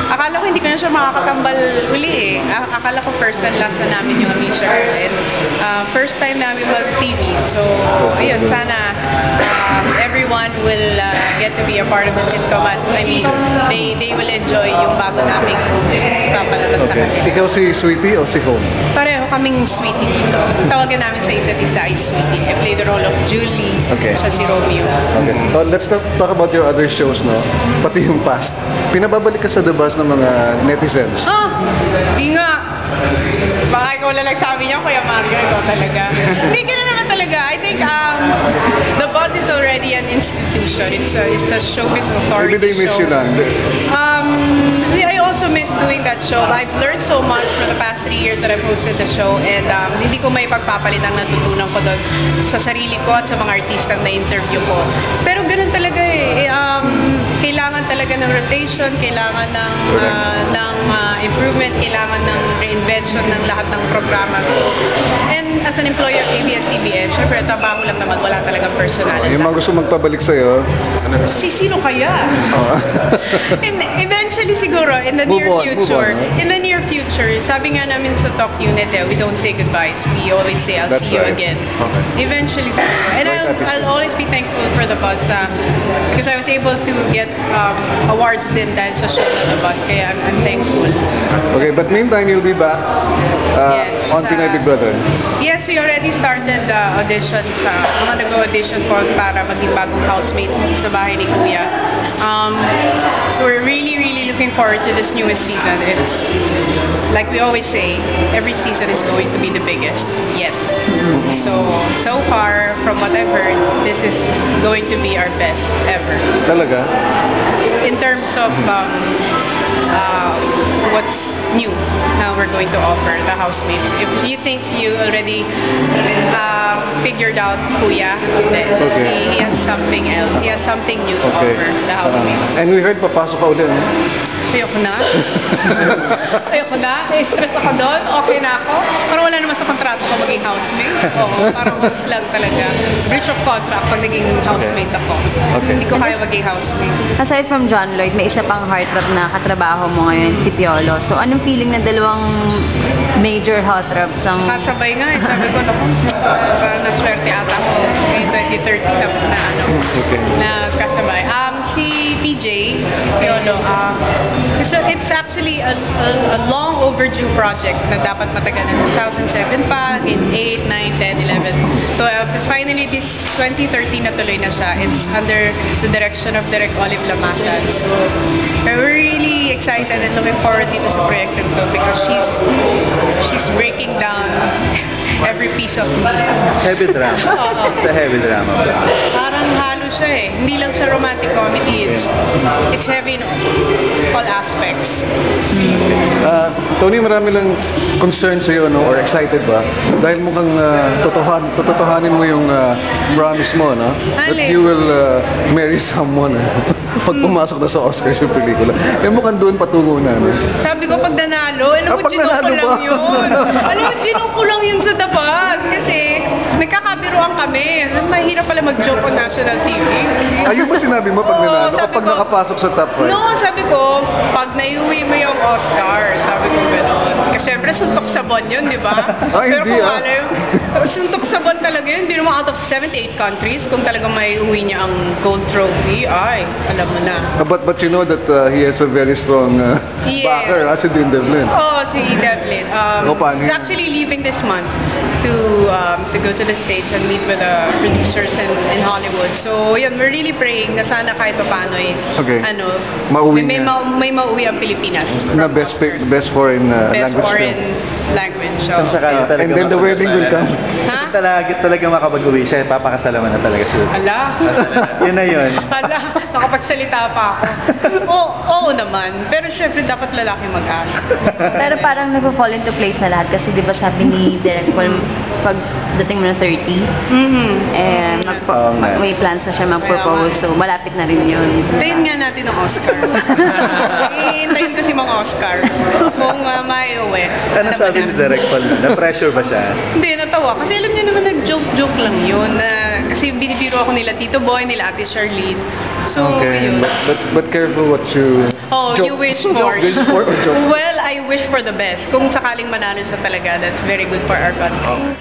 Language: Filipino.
akala ko hindi ko na siya makakatambal uli eh. Akala ko first and last na namin yung Amisha Girl. And first time namin mag-TV. So, ayun, sana everyone will get to be a part of the sitcom. At, I mean, they will enjoy yung bago naming ipapalabas sa kanila. Ikaw si Sweetie o si Home? Pareho kaming Sweetie dito. Tawagan namin sa isa't isa ay Sweetie. I play the role of Julie. Okay. Siya si Romeo. Okay. So, let's talk about your other shows, no? Pati yung past. Pinababalik ka sa The Buzz ng mga netizens. Di nga. Baka ikaw na nagsabi niya, Kuya Mario, ikaw talaga. Hindi ka na naman talaga. I think The Buzz is already an institution. It's a showbiz authority Maybe they miss show. you lang. I also miss doing that show. I've learned so much for the past 3 years that I've hosted the show, and hindi ko may pagpapalit ang natutunan ko doon sa sarili ko at sa mga artistang na-interview ko. Pero ganun talaga eh. Kailangan talaga ng rotation, kailangan ng improvement, kailangan ng reinvention ng lahat ng programa. So, and as an employee of ABS-CBN, syempre, trabaho lang naman, wala talagang personality. Yung mga gusto magpabalik sa'yo, ano? Sino kaya? And eventually siguro, in the near future, sabi nga namin sa talk unit we don't say goodbyes. We always say, I'll see you again. Okay. Eventually siguro. And I'll always be thankful for The Buzz because I was able to get awards din dahil sa show na The Buzz. Kaya I'm thankful. Okay, but meantime, you'll be back on Pinoy Big Brother. Yes, we already started the auditions. Mga nag-audition po para maging bagong housemate sa bahay ni Kuya. We're really, really looking forward to this newest season. It's like we always say, every season is going to be the biggest yet. So far, from what I've heard, this is going to be our best ever. Talaga? In terms of what's new now we're going to offer the housemates. If you think you already figured out Kuya, then he has something else. He has something new to offer the housemates. And we heard papasok ka ulit. Ayoko na. Ayoko na. Stress ako doon. Okay na ako. Parang wala naman sa kontrato ko maging housemate. Oo, parang once lang talaga. Breach of contract pag naging housemate ako. Hindi ko kaya maging housemate. Aside from John Lloyd, may isa pang heartthrob na katrabaho mo ngayon, si Piolo. So, anong feeling ng dalawang major heartthrobs ang... Kasabay nga eh. Sabi ko, naku, parang naswerte ata ako ngayong 2013 na kasabay. Si PJ, si Piolo, it's actually a long overdue project na dapat matagalan. 2007 pa, in 8, 9, 10, 11. So, finally, this 2013 na tuloy na siya. It's under the direction of Direk Olive Lamasan. So, we're really excited and looking forward dito sa proyekto to because she's breaking down every piece of me. Heavy drama. It's a heavy drama. Parang halo siya eh. Hindi lang siya romantic comedy. It's heavy in all aspects. Tony, marami lang concern sa'yo, no? Or excited ba? Dahil mukhang totohanin mo yung promise mo, no? That you will marry someone. Pag pumasok na sa Oscars yung pelikula. Yung mukhang doon patungo na, no? Sabi ko pag nanalo, alam mo, ginuko lang yun. Alam mo, ginuko lang yun sa dapat. Kasi, nagkakabiruan kami. Mahirap pala mag-joke on national TV. Ayun ba sinabi mo pag nanalo? Kapag nakapasok sa top 5? No, sabi ko, pag naiuwi mo yung Oscar, sabi ko gano'n. Kasi syempre, suntok sa buwan yun, di ba? Pero hindi, kung alam, suntok sa buwan talaga yun. Hindi naman out of 78 countries, kung talagang maiuwi niya ang gold trophy, ay, alam mo na. But you know that he has a very strong backer, si Dean Devlin. Oh, si Devlin. He's actually leaving this month to go to the States and meet with the producers in Hollywood. So, yun, we're really praying na sana kahit paano may mauwi ang Pilipinas. Na best foreign language. And then the wedding will come. Talaga makapag-uwi siya, papakasalaman na talaga siya. Ala. Yun na yun. Ala, nakapagsalita pa ako. Oo naman. Pero syempre, dapat lalaki mag-ask. Pero parang nag-fall into place na lahat kasi di ba sabi ni Direk Paul, pag dating mo na 30, may plans na siya mag-propose. So, malapit na rin yun. Hintayin nga natin ang Oscars. Hintayin kasi mga Oscar. Kung maiuwi. Ano sabi ni Direk Paul? Na-pressure ba siya? Hindi, natawa. Kasi alam niya naman nag-joke lang yun. Na Kasi binibiro ako nila Tito Boy, nila Ate Charlene. So, Okay, yun. but careful what you Oh, joke- you wish for. wish for or joke? Well, I wish for the best. Kung sakaling manalo siya talaga, that's very good for our country.